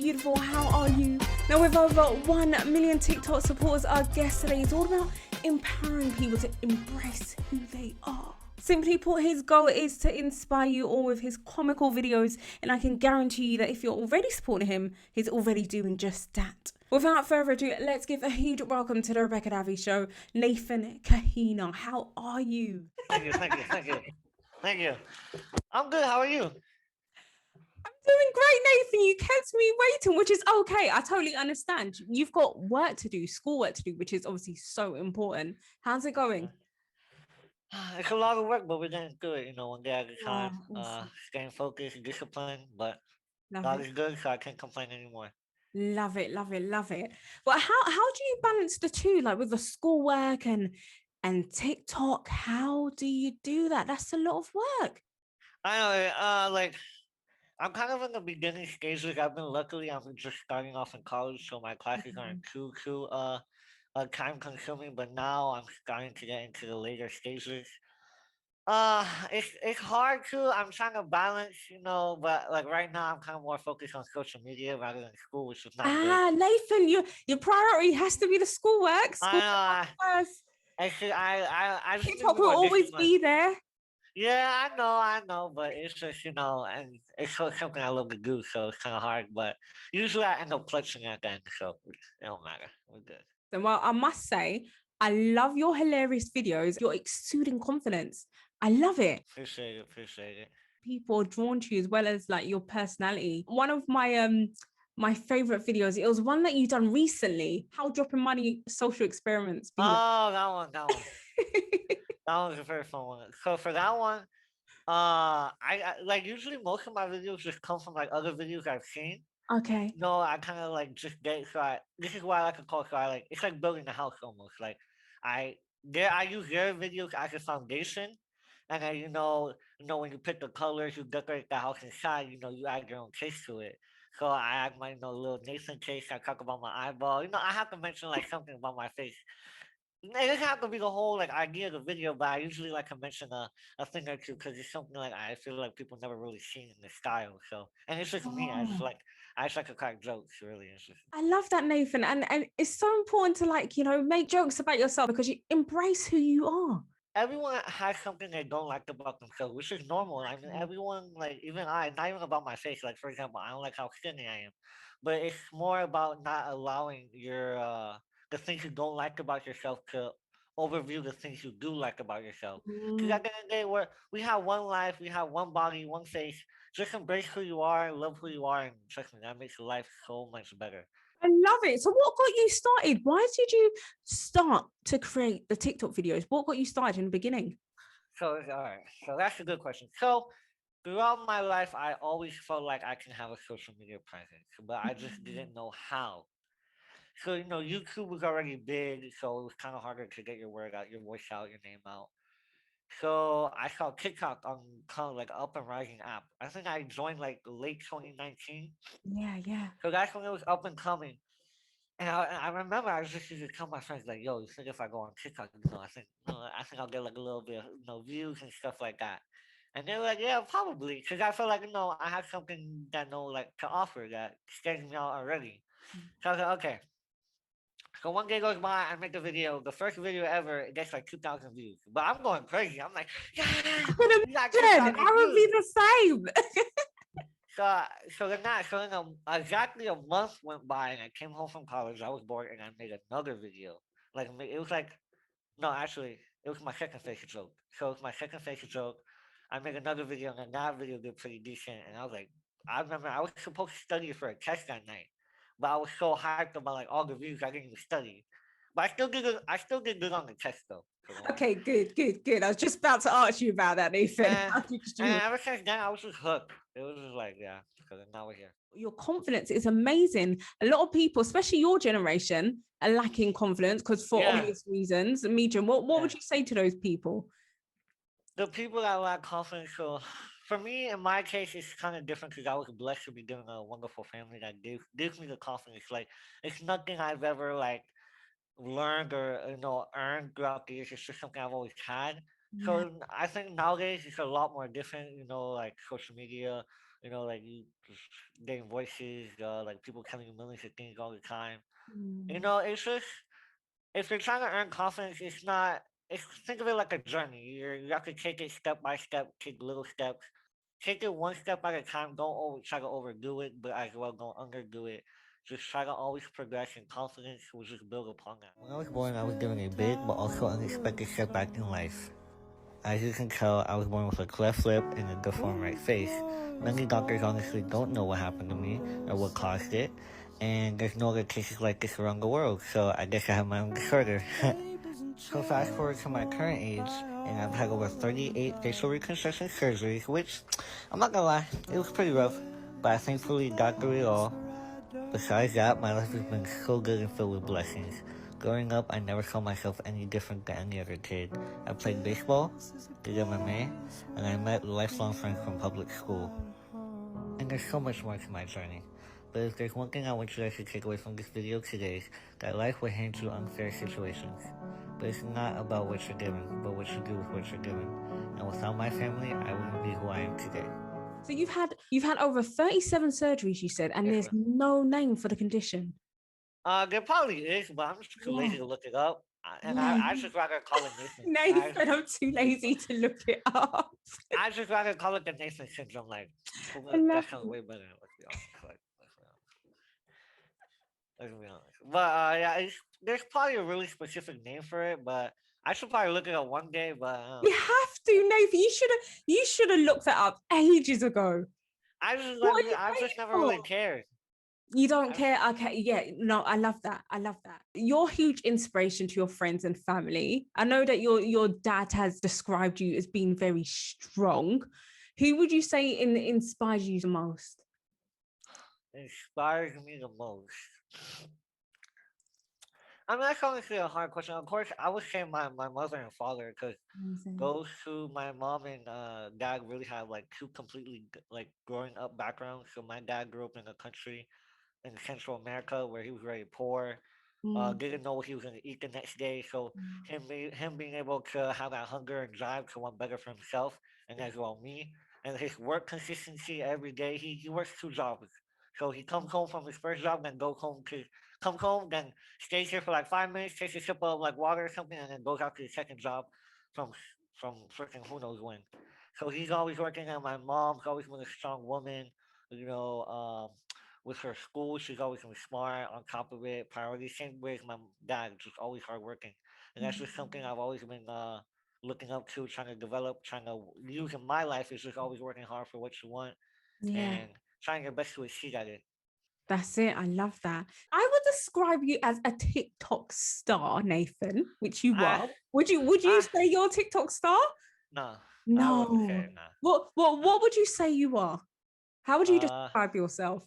beautiful. How are you? Now, with over 1 million TikTok supporters, our guest today is all about empowering people to embrace who they are. Simply put, his goal is to inspire you all with his comical videos, and I can guarantee you that if you're already supporting him, he's already doing just that. Without further ado, let's give a huge welcome to the Rebecca Davi Show, Nathan Cajina. How are you? Thank you. I'm good. How are you? Doing great, Nathan. You kept me waiting, which is okay. I totally understand. You've got work to do, schoolwork to do, which is obviously so important. How's it going? It's a lot of work, but we're getting through it. One day at a Oh, time. awesome. Staying focused, disciplined, but Love God it. is good, so I can't complain anymore. Love it, love it, love it. But how do you balance the two, like with the schoolwork and TikTok? How do you do that? That's a lot of work. I know. Like I'm kind of in the beginning stages. I'm just starting off in college, so my classes aren't too time consuming. But now I'm starting to get into the later stages. It's hard to. I'm trying to balance, but like right now, I'm kind of more focused on social media rather than school, which is not good. Nathan, your priority has to be the schoolwork. I Schoolwork know. first. I just need to TikTok be will more always disciplined. be there. Yeah, I know, but it's just and something I love to do, so it's kind of hard. But usually I end up clutching at the end, so it don't matter. We're good. And well, I must say, I love your hilarious videos. You're exuding confidence. I love it. Appreciate it. People are drawn to you as well as like your personality. One of my favorite videos, it was one that you done recently. How dropping money social experiments be like. Oh, that one was a very fun one. So for that one, I like usually most of my videos just come from like other videos I've seen. Okay. No, I kind of like just get so I. This is why I like to call. So I like it's like building a house almost. Like I I use their videos as a foundation, and then when you pick the colors, you decorate the house inside. You add your own taste to it. So I add my little Nathan taste. I talk about my eyeball. I have to mention like something about my face. It doesn't have to be the whole like idea of the video, but I usually like to mention a thing or two because it's something like I feel like people never really seen in the style. So and it's just me. Oh, I just like to crack jokes. Really, it's just I love that, Nathan. And it's so important to like, make jokes about yourself because you embrace who you are. everyone has something they don't like about themselves, which is normal. I mean, Exactly. everyone, like even I, not even about my face. Like for example, I don't like how skinny I am, but it's more about not allowing your the things you don't like about yourself to overview the things you do like about yourself. Because Mm. at the end of the day, we have one life, we have one body, one face. Just embrace who you are, love who you are, and trust me, that makes your life so much better. I love it. So what got you started? Why did you start to create the TikTok videos? What got you started in the beginning? So all right, so that's a good question. So throughout my life, I always felt like I can have a social media presence, but I just Mm. didn't know how. So YouTube was already big, so it was kind of harder to get your word out, your voice out, your name out. So I saw TikTok on kind of like up and rising app. I think I joined like late 2019, Yeah, yeah. so that's when it was up and coming. And I remember I was just used to tell my friends like, "Yo, you think if I go on TikTok, I think I'll get like a little bit of views and stuff like that." And they were like, "Yeah, probably," because I felt like I had something that like to offer that stands me out already. So I was like, "Okay." So one day goes by, I make a video. The first video ever, it gets like 2,000 views. But I'm going crazy. I'm like, "Yeah, I can we got imagine. 2,000 I would views." be the same. So, exactly a month went by, and I came home from college. I was bored, and I made another video. It was like no, actually, it was my second facial joke. So it was my second facial joke. I made another video, and then that video did pretty decent. And I was like, I remember I was supposed to study for a test that night, but I was so hyped about like all the views I didn't even study. But I still did good. I still did good on the test though. So don't worry. Okay, good, good, good. I was just about to ask you about that, Nathan. And How did and you? ever since then, I was just hooked. It was just like yeah, because now we're here. Your confidence is amazing. A lot of people, especially your generation, are lacking confidence because for Yeah, obvious reasons. Medium. What yeah. would you say to those people? The people that lack confidence. So, for me, in my case, it's kind of different because I was blessed to be given a wonderful family that gives me the confidence. Like, it's nothing I've ever like learned or earned throughout the years. It's just something I've always had. Yeah. So I think nowadays it's a lot more different. Like social media. Like you just getting voices, like people telling you millions of things all the time. Mm. It's just if you're trying to earn confidence, it's not. It's think of it like a journey. You have to take it step by step, take little steps, take it one step at a time. Don't try to overdo it, but as well don't underdo it. Just try to always progress, and confidence will just build upon that. When I was born, I was given a big but also unexpected setback in life. As you can tell, I was born with a cleft lip and a deformed right face. Many doctors honestly don't know what happened to me or what caused it, and there's no other cases like this around the world, so I guess I have my own disorder. So fast forward to my current age, and I've had over 38 facial reconstruction surgeries, which, I'm not gonna lie, it was pretty rough, but I thankfully got through it all. Besides that, my life has been so good and filled with blessings. Growing up, I never saw myself any different than any other kid. I played baseball, did MMA, and I met lifelong friends from public school. And there's so much more to my journey. But if there's one thing I want you guys to take away from this video today, is that life will hand you unfair situations. But it's not about what you're given, but what you do with what you're given. And without my family, I wouldn't be who I am today. So you've had over 37 surgeries, you said, and Yes, there's ma'am. no name for the condition. There probably is, but I'm just too Yeah. lazy to look it up. And Yeah. I just rather call it Nathan. Nathan, I'm too lazy to look it up. I just rather call it the Nathan syndrome. Like, I love that sounds it. way better. Let's be honest. Let's be honest. But yeah, there's probably a really specific name for it. But I should probably look it up one day. But You have to, Nathan. You should have looked that up ages ago. What are you I just waiting never really for? cared. You don't I, care? Okay, yeah. No, I love that. I love that. You're a huge inspiration to your friends and family. I know that your dad has described you as being very strong. Who would you say inspires you the most? inspires me the most. I mean, that's honestly a hard question. Of course, I would say my mother and father, because Amazing. those two, my mom and dad, really have like two completely like growing up backgrounds. So my dad grew up in a country in Central America where he was very poor, Mm. didn't know what he was going to eat the next day. So him being able to have that hunger and drive to want better for himself and as well me, and his work consistency every day. He works two jobs. So he comes home from his first job, then goes home to comes home, then stays here for like 5 minutes, takes a sip of like water or something, and then goes out to his second job from freaking who knows when. So he's always working, and my mom's always been a strong woman. You know, with her school, she's always been smart, on top of it, priorities. Same way as my dad, just always hardworking. And that's just something I've always been looking up to, trying to develop, trying to use in my life is just always working hard for what you want Yeah, and trying your best to exceed at it. that's it. I love that. I would describe you as a TikTok star, Nathan, which you I, are. Would you I, say you're a TikTok star? no, I wouldn't say No. it, What would you say you are? How would no. you describe yourself?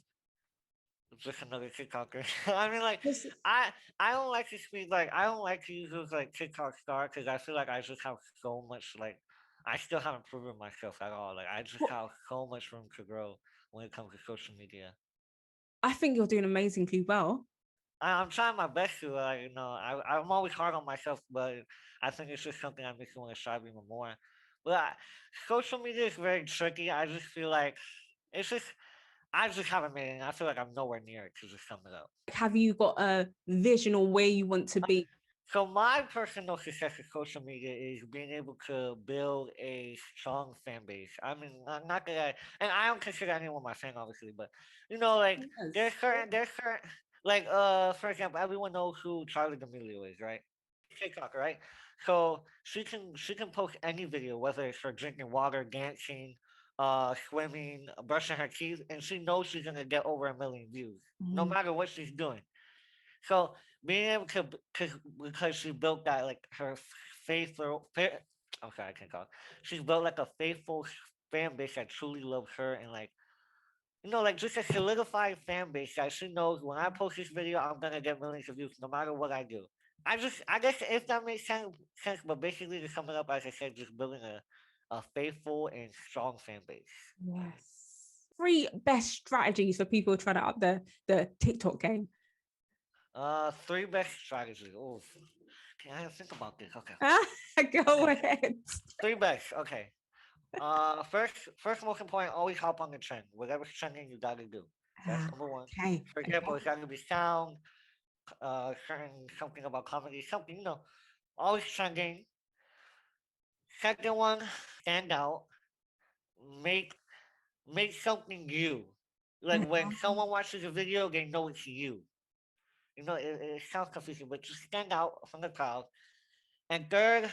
Just another TikToker. I mean, like, Just I I don't like to speak like I don't like to use those like TikTok star because I feel like I just have so much like I still haven't proven myself at all. Like I just what have so much room to grow when it comes to social media. I think you're doing amazingly well. I'm trying my best to I'm always hard on myself, but I think it's just something that makes me want to strive even more. But social media is very tricky. I just feel like it's just I just haven't made it. And I feel like I'm nowhere near it to just sum it up. Have you got a vision or where you want to be? So my personal success with social media is being able to build a strong fan base. I mean, I'm not gonna, and I don't consider anyone my fan, obviously, but like Yes. there's certain, like for example, everyone knows who Charlie D'Amelio is, right? TikTok, right? So she can post any video, whether it's her drinking water, dancing, swimming, brushing her teeth, and she knows she's gonna get over 1 million views, no Mm. matter what she's doing. So being able to, because she built that like her faithful, okay, I can't talk. She's built like a faithful fan base that truly loves her and like like just a solidified fan base that she knows when I post this video, I'm gonna get millions of views no matter what I do. I guess if that makes sense, but basically to sum it up, as I said, just building a faithful and strong fan base. Yes. Three best strategies for people trying to up the TikTok game. Three best strategies. Oh, can I think about this? Okay. Go ahead. Three best. Okay. First most important, always hop on the trend. Whatever's trending, you gotta do. That's Ah, number one. okay. For example, Okay. it's gotta be sound, certain something about comedy, something always trending. Second one, stand out. Make make something you. Like when someone watches a video, they know it's you. It sounds confusing, but just stand out from the crowd. And third,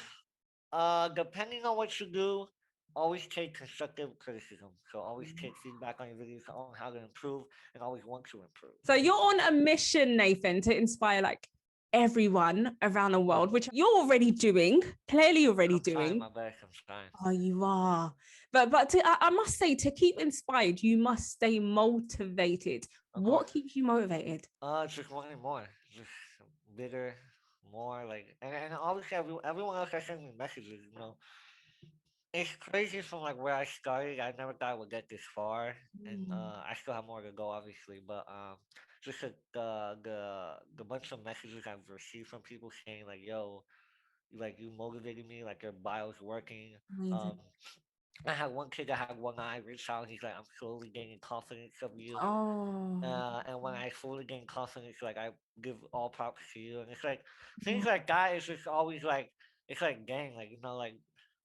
depending on what you do, always take constructive criticism. So always take feedback on your videos on how to improve and always want to improve. So you're on a mission, Nathan, to inspire like everyone around the Yeah. world, which you're already doing, clearly already I'm trying doing. my best. I'm trying. Oh, you are. But I must say, to keep inspired, you must stay motivated. Of course. What keeps you motivated? Just wanting more. Just bigger, more like, and obviously everyone else has sent me messages. It's crazy from like where I started. I never thought I would get this far, and I still have more to go, obviously. But just the bunch of messages I've received from people saying like, "Yo, like you motivated me. Like your bio's working." Um, Amazing. I had one kid that had one eye reach out. He's like, "I'm slowly gaining confidence of you." Oh, And when I fully gain confidence, like I give all props to you, and it's like things yeah. like that is just always like it's like dang, like like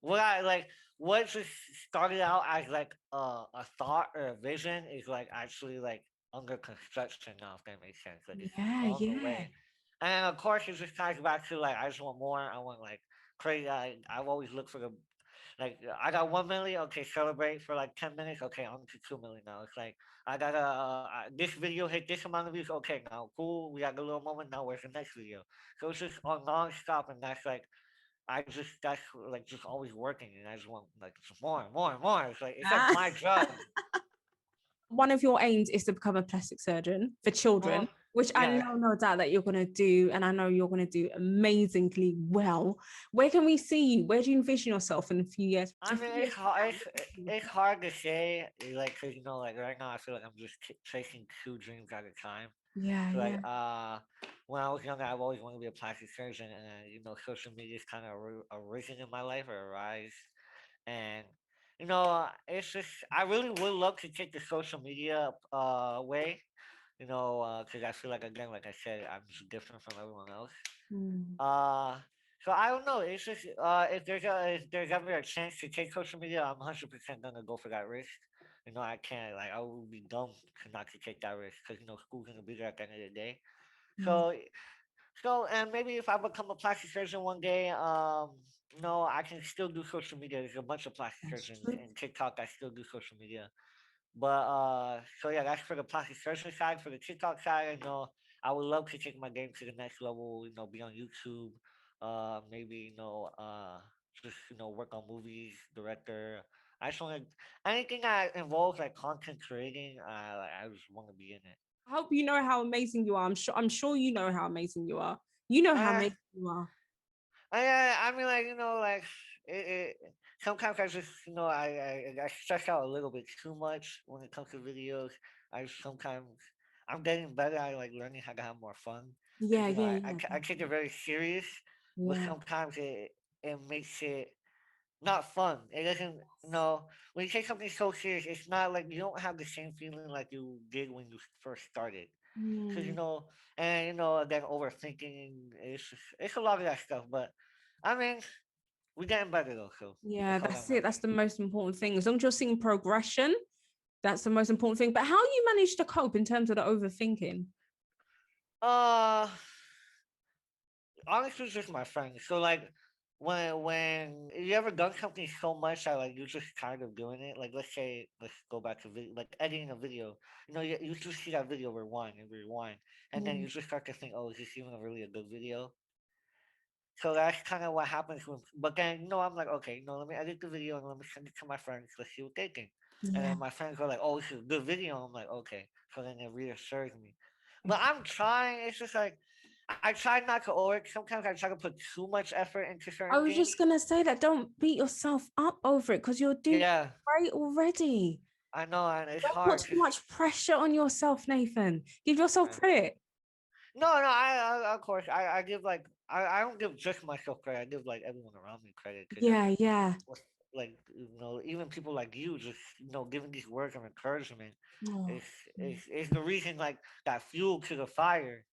what I like what just started out as like a thought or a vision is like actually like under construction now, if that makes sense. Like it's Yeah, on the yeah. way, and of course it just ties back to like I just want more. I want like crazy. I've always looked for the like I got 1 million. Okay, celebrate for like 10 minutes. Okay, on to 2 million now. It's like I got this video hit this amount of views. Okay, now cool. We got a little moment. Now where's the next video? So it's just on non-stop, and that's like that's like just always working, and I just want like just more and more and more. It's like Ah. my drug. One of your aims is to become a plastic surgeon for children, Oh which I yeah. know no doubt that you're going to do. And I know you're going to do amazingly well. Where can we see you? Where do you envision yourself in a few years? I A mean, few years time? it's hard to say, like, cause like right now I feel like I'm just chasing two dreams at a time. Yeah, So like yeah. when I was younger, I've always wanted to be a plastic surgeon, and social media's kind of arisen in my life or arise, and it's just I really would love to take the social media way, because I feel like again, like I said, I'm just different from everyone else. Mm, Uh, so I don't know. It's just if there's ever a chance to take social media, I'm 100% gonna go for that risk. I can't like I would be dumb to not to take that risk because school's gonna be there at the end of the day. mm. So and maybe if I become a plastic surgeon one day, no, I can still do social media. There's a bunch of plastic That's surgeons true. in TikTok that still do social media. But so yeah, that's for the plastic surgeon side. For the TikTok side, I would love to take my game to the next level. Be on YouTube. Maybe just work on movies, director. I just want to anything that involves like content creating. I just want to be in it. I hope you know how amazing you are. I'm sure you know how amazing you are. You know how Uh, amazing you are. I mean, like like sometimes I just I stress out a little bit too much when it comes to videos. I sometimes I'm getting better at like learning how to have more fun because Yeah, yeah, yeah. I take it very serious, but Yeah. sometimes it makes it not fun. It doesn't when you take something so serious, it's not like you don't have the same feeling like you did when you first started. Cause Mm. and again overthinking it's a lot of that stuff. But I mean, we're getting better though, so Yeah, that's all that that's it. matters. That's the most important thing. As long as you're seeing progression, that's the most important thing. But how you manage to cope in terms of the overthinking? Uh, Honestly, it's just my friends. So like, when you ever done something so much that like you're just tired of doing it. Like let's go back to video, like editing a video. You just see that video rewind and rewind, and then Mm. you just start to think, oh, is this even a really a good video? So that's kind of what happens when, but then I'm like, okay, let me edit the video and let me send it to my friends. Let's see what they think. And Yeah. then my friends are like, oh, this is a good video. I'm like, okay. So then it reassures me. But I'm trying. It's just like I try not to over. Sometimes I try to put too much effort into I certain was things. just gonna say that don't beat yourself up over it because you're doing Yeah, great already. I know, and it's Don't put hard too to. much pressure on yourself, Nathan. Give yourself uh, credit. No, of course I give like I don't give just myself credit. I give like everyone around me credit because Yeah, yeah. like even people like you just giving these words of encouragement Oh, is is the reason like that fuel to the fire.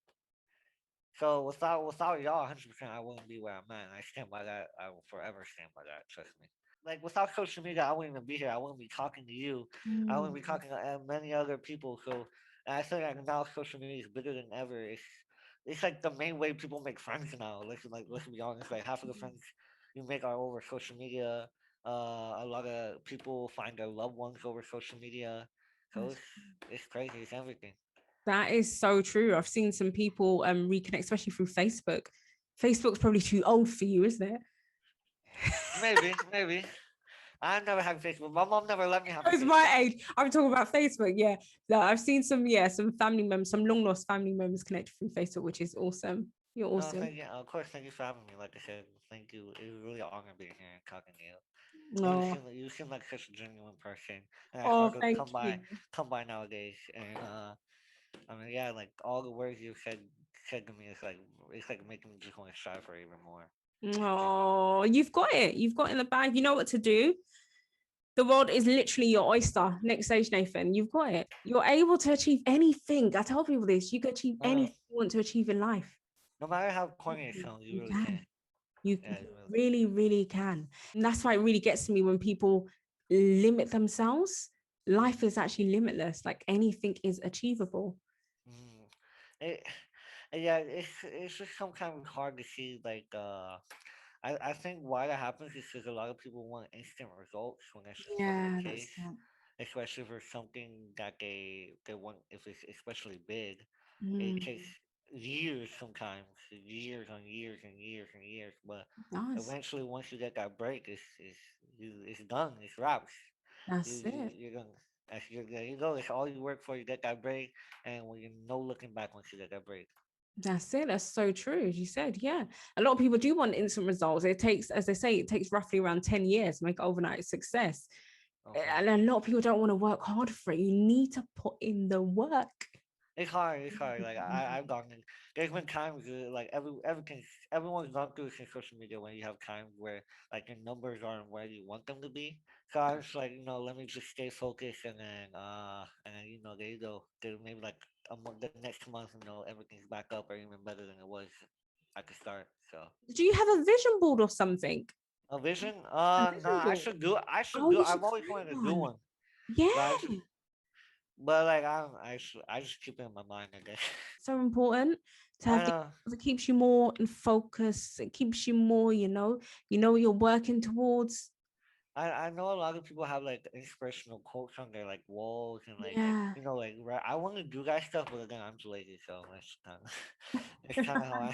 So without y'all, 100%, I wouldn't be where I'm at. I stand by that. I will forever stand by that. Trust me. Like without social media, I wouldn't even be here. I wouldn't be talking to you. I wouldn't be mm, talking to many other people. So, and I think like now social media is bigger than ever. It's like the main way people make friends now. Let's be honest. Like half of the friends you make are over social media. A lot of people find their loved ones over social media. So that's it's crazy. It's everything. That is so true. I've seen some people reconnect, especially through Facebook. Facebook's probably too old for you, isn't it? Maybe. I never had Facebook. My mom never let me have a It's Facebook. my age. I'm talking about Facebook. Yeah, no, I've seen some family members, some long lost family members connected through Facebook, which is awesome. You're awesome. Thank you. Of course, thank you for having me. Like I said, thank you. It was really an honor being here and talking to you. And Oh, you seem like such a genuine person, and I oh, started to thank you. come by nowadays. And I mean, yeah, like all the words you said to me is like it's like making me just want to strive for it even more. And Oh, you've got it. You've got it in the bag. You know what to do. The world is literally your oyster. Next stage, Nathan. You've got it. You're able to achieve anything. I tell people this. You can achieve uh, anything you want to achieve in life. no matter how corny it sounds, you You really can. can. You Yeah, you really. really, really can. And that's why it really gets to me when people limit themselves. Life is actually limitless. Like anything is achievable. Mm. It, yeah, it's just sometimes hard to see like I think why that happens is because a lot of people want instant results when that's just wasn't the Yeah, case, that's that. especially for something that they want. If it's especially big, it Mm, takes years sometimes, years on years and years and years. But it does. eventually, once you get that break, it's done. It's wraps. That's it. You're gonna. There you go. It's all you work for. You get that break, and when you're no looking back once you get that break. That's it. That's so true. As you said, yeah. A lot of people do want instant results. It takes, as they say, it takes roughly around 10 years to make overnight success. Okay. And a lot of people don't want to work hard for it. You need to put in the work. It's hard. It's hard. Like I've gone. There's been times like everyone's gone through this in social media when you have times where like your numbers aren't where you want them to be. So I was like, let me just stay focused, and then there you go. There maybe like the next month, everything's back up or even better than it was at the start. So Do you have a vision board or something? a vision? A Nah. vision board. I should Oh, do. you I've should always create wanted to do one. one, Yeah. but like I just keep it in my mind. I guess. So important to I have know. it keeps you more in focus. It keeps you more, you know what you're working towards. I know a lot of people have like inspirational quotes on their like walls and like Yeah. like right. I want to do that stuff, but again, I'm too lazy, so that's kind of it's kind of how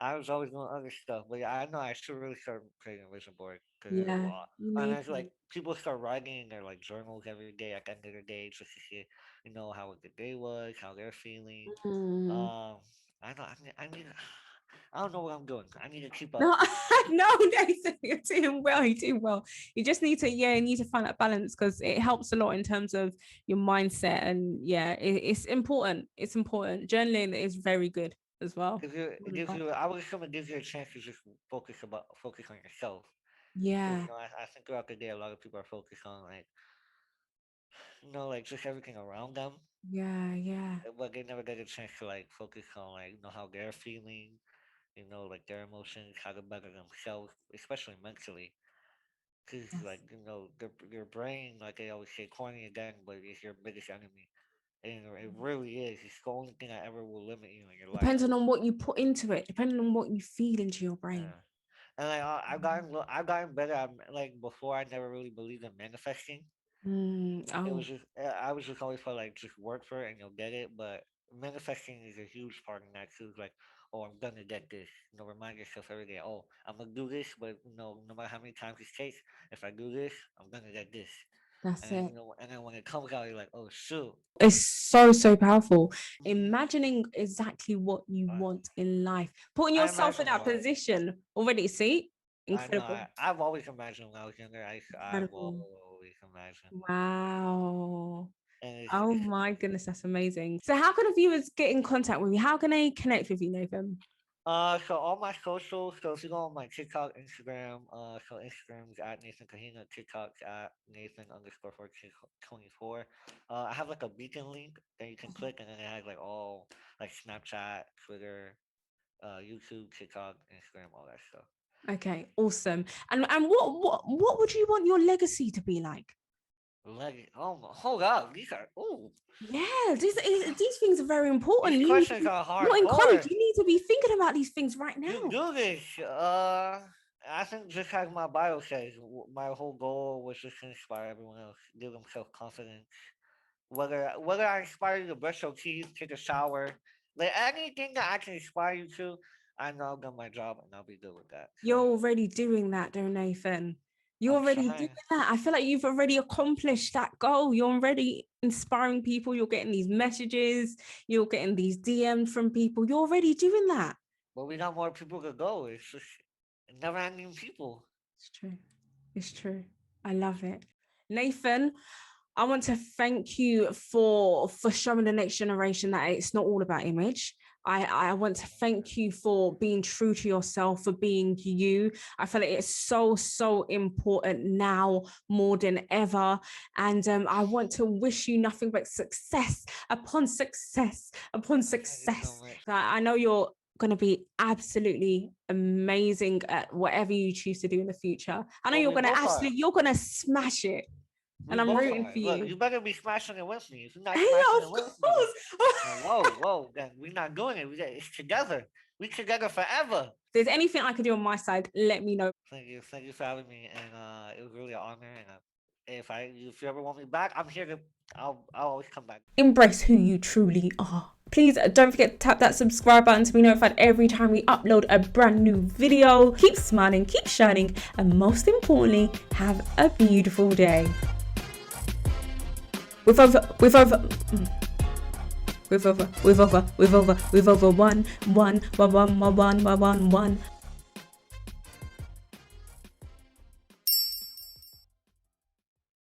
I was always doing other stuff. But yeah, I know I should really start creating a vision board because Yeah, you and need as to. like people start writing in their like journals every day at the end of the day just to see how the day was, how they're feeling. Mm. Um, I know I need I don't know what I'm doing. I need to keep up. No, no, Nathan, you're doing well. You're doing well. You just need to, yeah, you need to find that balance because it helps a lot in terms of your mindset. And yeah, it's important. It's important. Journaling is very good as well. It gives you. I would assume it gives you a chance to just focus on yourself. Because Yeah, I think throughout the day, a lot of people are focused on like like just everything around them, yeah, yeah. but they never get a chance to like focus on like how they're feeling, like their emotions, how to better themselves, especially mentally. Because Yes. like your brain, like they always say, corny again, but it's your biggest enemy, and it really is. It's the only thing that ever will limit you in your life. Depending on what you put into it, depending on what you feed into your brain. Yeah. And like I've gotten better at like before I never really believed in manifesting. It was Oh, just I was just always felt like just work for it and you'll get it. But manifesting is a huge part in that too. It's like, oh, I'm gonna get this. Remind yourself every day. Oh, I'm gonna do this, but no matter how many times it takes, if I do this, I'm gonna get this. that's it. And then when it comes out, you're like, oh shoot. It's so, so powerful. Mhm. Imagining exactly what you I, want in life, putting I yourself in imagine a that lot. position already. See, I know. incredible, I've always imagined when I was younger. I've incredible. always imagined, Wow. and Oh it's my goodness, that's amazing. So, how can the viewers get in contact with you? How can they connect with you, Nathan? So all my socials. So if you go on my TikTok, Instagram, so Instagram's at Nathan Cajina, TikTok's at Nathan underscore 24. I have like a beacon link that you can click, and then it has like all like Snapchat, Twitter, YouTube, TikTok, Instagram, all that stuff. Okay, awesome. And what would you want your legacy to be like? Oh, hold up. These are, ooh, Yeah, these things are very important. these questions are You're in college. hardcore. You need to be thinking about these things right You now. do this. I think just like my bio says, my whole goal was just to inspire everyone else, give them self confidence. Whether I inspire you to brush your teeth, take a shower, like anything that I can inspire you to, I know I've done my job and I'll be good with that. You're So already doing that, though, Nathan. You're I'm already doing trying. that. I feel like you've already accomplished that goal. You're already inspiring people. You're getting these messages. You're getting these DMs from people. You're already doing that. But we got more people to go. It's just never ending people. It's true. It's true. I love it. Nathan, I want to thank you for showing the next generation that it's not all about image. I want to thank you for being true to yourself, for being you. I feel like it's so important now more than ever. And I want to wish you nothing but success upon success upon Thank you so success. much. I know you're going to be absolutely amazing at whatever you choose to do in the future. I know Well, you're we going to both are. you're going to smash it. We And I'm both rooting are. for Look, you. you better be smashing it with me. If you're not Hey, smashing of it with me, then course. whoa, then we're not doing it. It's together. We together forever. If there's anything I could do on my side, let me know. Thank you for having me, and it was really an honor. And if you ever want me back, I'm here to. I'll always come back. Embrace who you truly are. Please don't forget to tap that subscribe button to be notified every time we upload a brand new video. Keep smiling, keep shining, and most importantly, have a beautiful day. We've over 1 1 1 1 1 1 1 1 1 1